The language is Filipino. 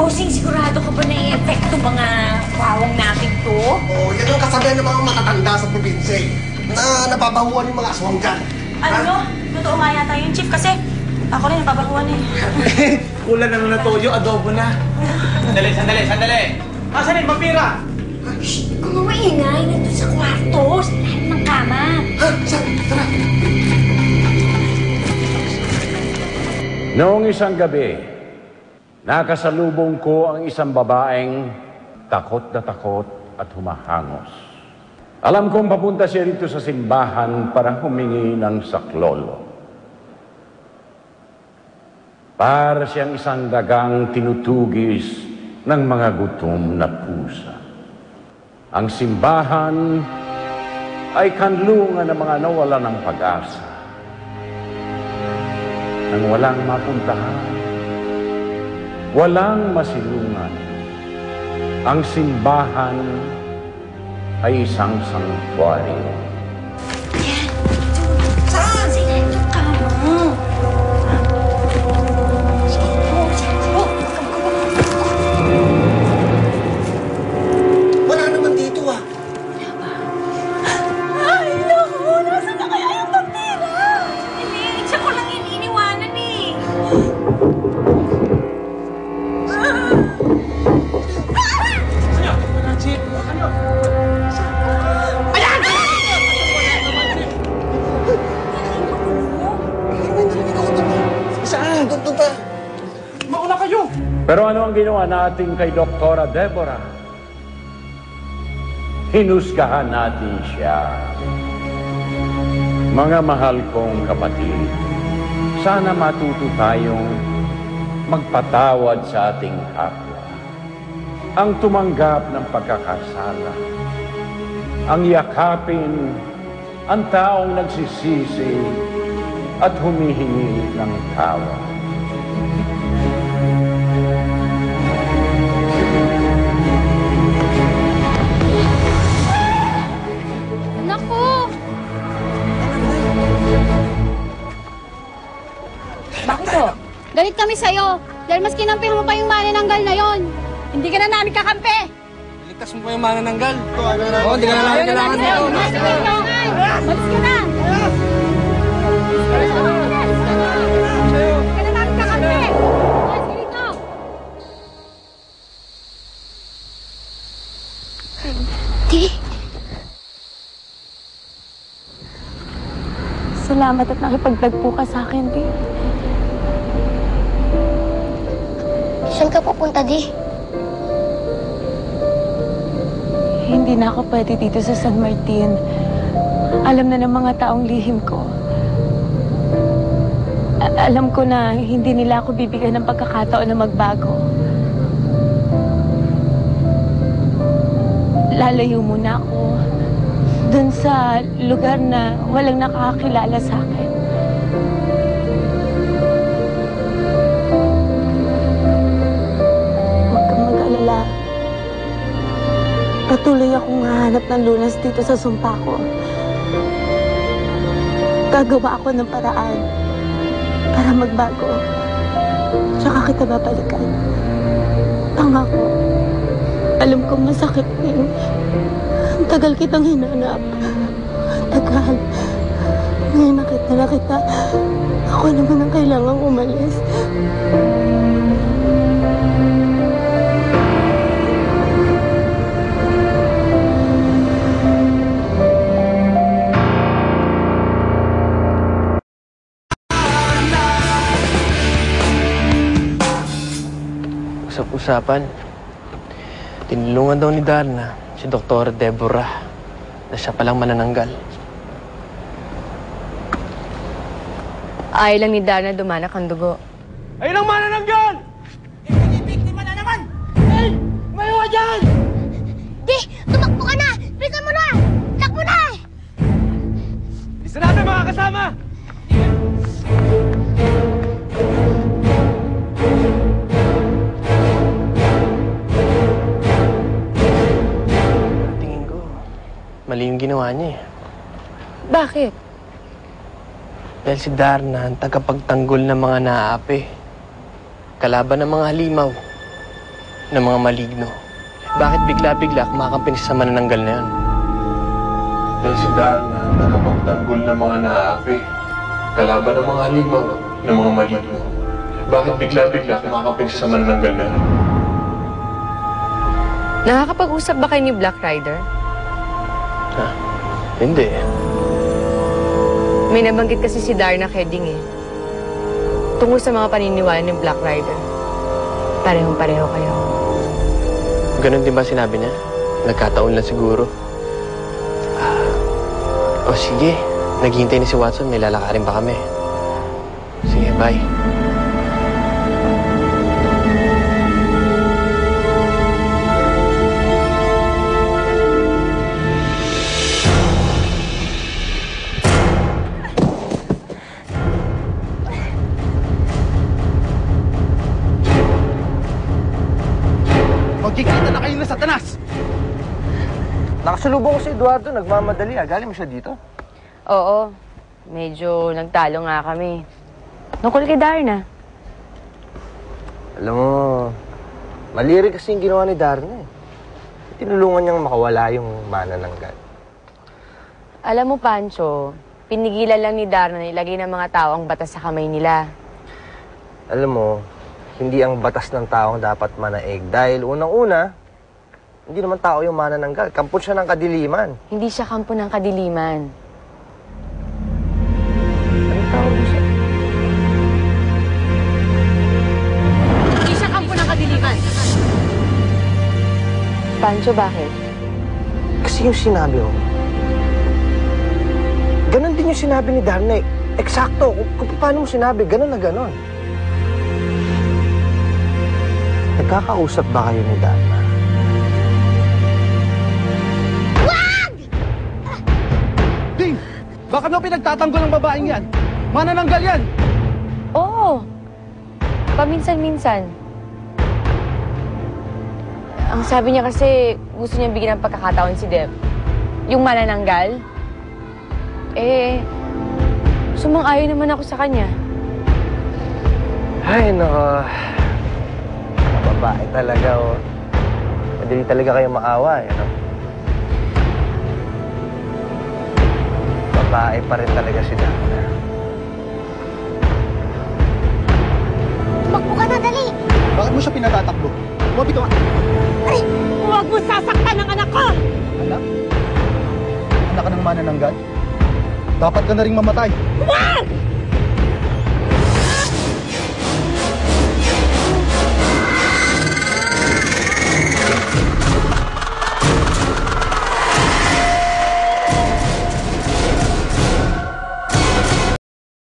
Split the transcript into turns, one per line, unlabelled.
Bossing, sigurado ka ba na i-epekto mga pawang natin to?
Oo, yan ang kasabihan ng mga matatanda sa probinsya na nababahuan yung mga aswang dyan.
Ano? Totoo nga yata yun, Chief, kasi ako rin nababahuan eh.
Kulang na na toyo, adobo na. Sandali. Asan yung vampira?
Shh! Kung maingay, nandun sa kwarto, sa lahat ng kama.
Ha? Saan? Tara.
Noong isang gabi, nakasalubong ko ang isang babaeng takot na takot at humahangos. Alam kong papunta siya rito sa simbahan para humingi ng saklolo. Para siyang isang dagang tinutugis ng mga gutom na pusa. Ang simbahan ay kanlungan ng mga nawalan ng pag-asa. Nang walang mapuntahan, walang masilungan. Ang simbahan ay isang sanctuaryo.
Saan? Sila yung kama.
Wala naman dito ah.
Ay, naku! Nasaan na kaya yung vampira?
Hindi, siya ko lang iniiwanan eh.
Ano, Chief? Ano?
Saan? Doon pa.
Mauna kayo!
Pero ano ang ginawa natin kay Doktora Deborah? Hinusgahan natin siya. Mga mahal kong kapatid, sana matuto tayong magpatawad sa ating kapwa. Ang tumanggap ng pagkakasala, ang yakapin ang taong nagsisisi at humihingi ng tawad.
Naku!
Bakit to?
Galit kami sa'yo dahil mas kinampir mo pa yung manananggal na yon.
Hindi ka na namin kakampi!
Ligtas mo pa yung manananggal.
Oo, hindi ka na namin kailangan dito.
Malis ka na!
Hindi ka na namin kakampi!
Malis ka dito! Di!
Salamat at nakipagtagpo ka sa akin, Di.
Saan ka pupunta, Di?
Hindi na ako pwede dito sa San Martin. Alam na ng mga taong lihim ko. Alam ko na hindi nila ako bibigyan ng pagkakataon na magbago. Lalayo muna ako dun sa lugar na walang nakakakilala sa akin. Huwag kang mag-alala. Patuloy akong hahanap ng lunas dito sa sumpa ko. Gagawa ako ng paraan para magbago. Tsaka kita babalikan. Pangako. Alam kong masakit din. Ang tagal kitang hinanap. Tagal. Ngayon nakita na kita. Ako naman ang kailangang umalis.
Usap-usapan. Tinulungan daw ni Darna si Dr. Deborah na siya palang manananggal.
Ayaw lang ni Darna dumanak ang dugo.
Ayun ang manananggal! Ibinibiktima na naman! Hey! Umayo ka dyan!
Di! Tumakbo ka na! Bilisan mo na! Takbo na!
Isa natin mga kasama!
Tingin ko, mali yung ginawa niya eh.
Bakit?
Dahil si Darna ang tagapagtanggol ng mga naaapi. Kalaban ng mga halimaw. ng mga maligno. Bakit bigla-bigla kumakampi sa manananggal na yan?
Dahil si Darna nakapagtanggol ng mga naaapi. Kalaban ng mga halimang ng mga maligno. Bakit bigla-bigla kumakampi sa manananggal na yan?
Nakakapag-usap ba kayo ni Black Rider?
Ha? Hindi.
May nabanggit kasi si Darna Keding eh. Tungkol sa mga paniniwala ni Black Rider. Parehong-pareho kayo.
Ganon din ba sinabi niya? Nagkataon lang siguro. O sige, naghihintay ni si Watson. May lalakarin pa kami. Sige, bye.
Magkikita na kayo na Satanas! Nakasalubong ko si Eduardo, nagmamadali Galing mo siya dito?
Oo. Medyo nagtalo nga kami. Tungkol kay Darna.
Alam mo, mali kasi yung ginawa ni Darna eh. Tinulungan niyang makawala yung manananggal.
Alam mo, Pancho, pinigilan lang ni Darna na ilagay ng mga tao ang batas sa kamay nila.
Alam mo, hindi ang batas ng taong dapat manaig. Dahil unang-una, hindi naman tao yung manananggal. Kampo siya ng kadiliman.
Hindi siya kampo ng kadiliman.
Anong tawag mo siya?
Hindi siya kampo ng kadiliman. Pancho, bakit?
Kasi yung sinabi mo, ganon din yung sinabi ni Darna eh. Eksakto. Kung paano mo sinabi, ganon na ganon. Nagkakausap ba kayo ni Darna?
Wag!
Ding! Bakit mo pinagtatanggol ang babaeng yan? Manananggal yan!
Oo. Paminsan-minsan. Ang sabi niya kasi, gusto niya bigyan ng pagkakataon si Deb. Yung manananggal. Sumang-ayon naman ako sa kanya.
Ay, nako. Babae talaga, oh. Madali talaga kayo maawa, ano? Babae pa rin talaga si Darna.
Tumakbo ka na, dali!
Bakit mo siya pinatatakbo? Umabi ka nga.
Ay! Huwag mo sasaktan ang anak ko!
Anak? Anak ka ng manananggal? Dapat ka na rin mamatay.
Wag!